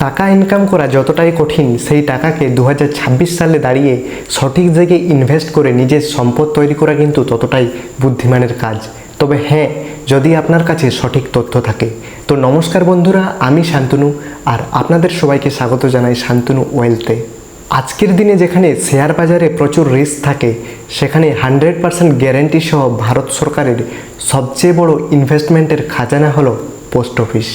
টাকা ইনকাম করা যতটাই কঠিন, সেই টাকাকে 2026 সালে দাঁড়িয়ে সঠিক জায়গায় ইনভেস্ট করে নিজের সম্পদ তৈরি করা কিন্তু ততটাই বুদ্ধিমানের কাজ। তবে হ্যাঁ, যদি আপনার কাছে সঠিক তথ্য থাকে। তো নমস্কার বন্ধুরা, আমি শান্তনু, আর আপনাদের সবাইকে স্বাগত জানাই শান্তনু ওয়েলথে। আজকের দিনে যেখানে শেয়ার বাজারে প্রচুর রিস্ক থাকে, সেখানে 100% গ্যারেন্টি সহ ভারত সরকারের সবচেয়ে বড় ইনভেস্টমেন্টের খাজানা হলো পোস্ট অফিস।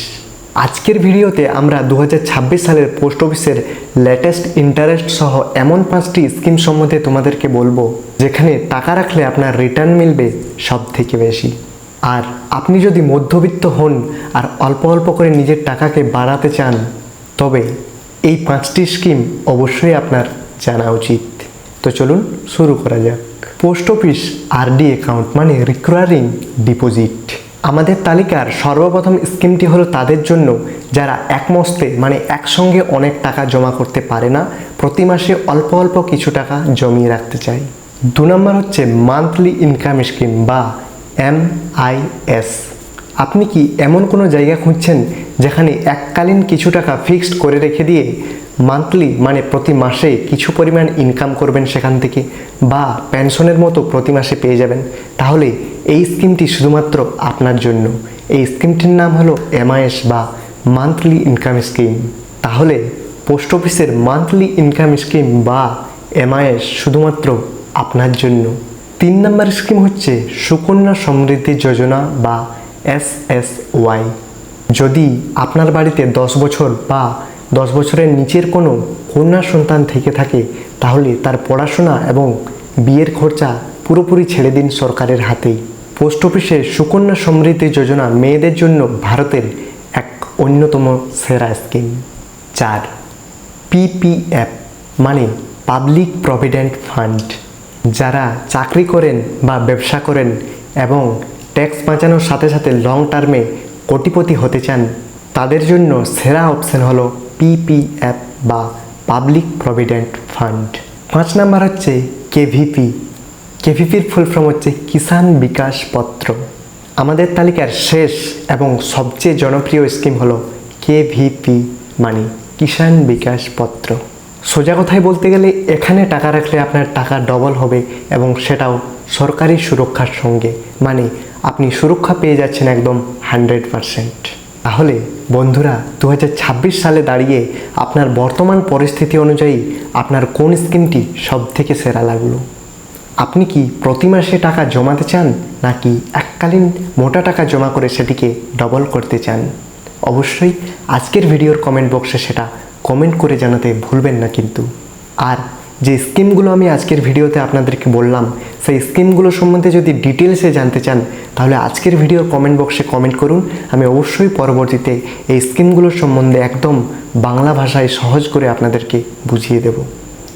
আজকের ভিডিওতে আমরা 2026 সালের পোস্ট অফিসের লেটেস্ট ইন্টারেস্ট সহ এমন 5টি স্কিম সম্বন্ধে তোমাদেরকে বলবো, যেখানে টাকা রাখলে আপনার রিটার্ন মিলবে সব থেকে বেশি। আর আপনি যদি মধ্যবিত্ত হন আর অল্প অল্প করে নিজের টাকাকে বাড়াতে চান, তবে এই 5টি স্কিম অবশ্যই আপনার জানা উচিত। তো চলুন শুরু করা যাক। পোস্ট অফিস আরডি অ্যাকাউন্ট মানে রিকারিং ডিপোজিট। আমাদের তালিকার সর্বপ্রথম স্কিমটি হলো তাদের জন্য যারা একমস্তে মানে একসঙ্গে অনেক টাকা জমা করতে পারে না, প্রতি মাসে অল্প অল্প কিছু টাকা জমিয়ে রাখতে চায়। 2 নম্বর হচ্ছে মান্থলি ইনকাম স্কিম বা MIS। আপনি কি এমন কোনো জায়গা খুঁজছেন যেখানে এককালীন কিছু টাকা ফিক্সড করে রেখে দিয়ে মান্থলি মানে প্রতি মাসে কিছু পরিমাণ ইনকাম করবেন সেখান থেকে, বা পেনশনের মতো প্রতি মাসে পেয়ে যাবেন? তাহলে এই স্কিমটি শুধুমাত্র আপনার জন্য। এই স্কিমটির নাম হলো MIS বা মান্থলি ইনকাম স্কিম। তাহলে পোস্ট অফিসের মান্থলি ইনকাম স্কিম বা MIS শুধুমাত্র আপনার জন্য। 3 নম্বর স্কিম হচ্ছে সুকন্যা সমৃদ্ধি যোজনা বা SSY। যদি আপনার বাড়িতে 10 বছর বা 10 বছরের নিচের কোনো কন্যা সন্তান থেকে থাকে, তাহলে তার পড়াশোনা এবং বিয়ের খরচা পুরোপুরি ছেড়ে দিন সরকারের হাতেই। পোস্ট অফিসের সুকন্যা সমৃদ্ধি যোজনা মেয়েদের জন্য ভারতের এক অন্যতম সেরা স্কিম। 4, PPF মানে পাবলিক প্রভিডেন্ট ফান্ড। যারা চাকরি করেন বা ব্যবসা করেন এবং ট্যাক্স বাঁচানোর সাথে সাথে লং টার্মে কোটিপতি হতে চান, তাদের জন্য সেরা অপশন হলো PPF বা পাবলিক প্রভিডেন্ট ফান্ড। 5 নাম্বার হচ্ছে KVP। KVPর ফুল ফর্ম হচ্ছে কিষাণ বিকাশ পত্র। আমাদের তালিকার শেষ এবং সবচেয়ে জনপ্রিয় স্কিম হলো KVP মানে কিষাণ বিকাশ পত্র। সোজা কথায় বলতে গেলে এখানে টাকা রাখলে আপনার টাকা ডবল হবে, এবং সেটাও সরকারি সুরক্ষার সঙ্গে, মানে আপনি সুরক্ষা পেয়ে যাচ্ছেন একদম 100%। তাহলে বন্ধুরা, 2026 সালে দাঁড়িয়ে আপনার বর্তমান পরিস্থিতি অনুযায়ী আপনার কোন স্কিমটি সব থেকে সেরা লাগলো? আপনি কি প্রতি মাসে টাকা জমাতে চান, নাকি এককালীন মোটা টাকা জমা করে সেটিকে ডবল করতে চান? অবশ্যই আজকের ভিডিওর কমেন্ট বক্সে সেটা কমেন্ট করে জানাতে ভুলবেন না কিন্তু। আর যে স্কিমগুলো আমি আজকের ভিডিওতে আপনাদেরকে বললাম, সেই স্কিমগুলো সম্বন্ধে যদি ডিটেলসে জানতে চান, তাহলে আজকের ভিডিওর কমেন্ট বক্সে কমেন্ট করুন। আমি অবশ্যই পরবর্তীতে এই স্কিমগুলোর সম্বন্ধে একদম বাংলা ভাষায় সহজ করে আপনাদেরকে বুঝিয়ে দেব।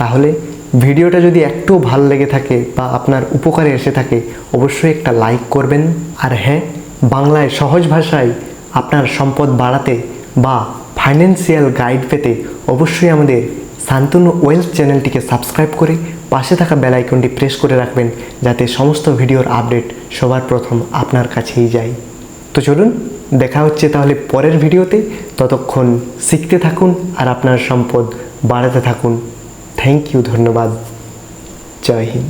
তাহলে ভিডিওটা যদি একটু ভালো লেগে থাকে বা আপনার উপকারে এসে থাকে, অবশ্যই একটা লাইক করবেন। আর হ্যাঁ, বাংলায় সহজ ভাষায় আপনার সম্পদ বাড়াতে বা ফাইন্যান্সিয়াল গাইড পেতে অবশ্যই আমাদের শান্তনু ওয়েলথ চ্যানেলটিকে সাবস্ক্রাইব করে পাশে থাকা বেল আইকনটি প্রেস করে রাখবেন, যাতে সমস্ত ভিডিওর আপডেট সবার প্রথম আপনার কাছেই যায়। তো চলুন, দেখা হচ্ছে তাহলে পরের ভিডিওতে। ততক্ষণ শিখতে থাকুন আর আপনার সম্পদ বাড়াতে থাকুন। থ্যাংক ইউ, ধন্যবাদ, জয় হিন্দ।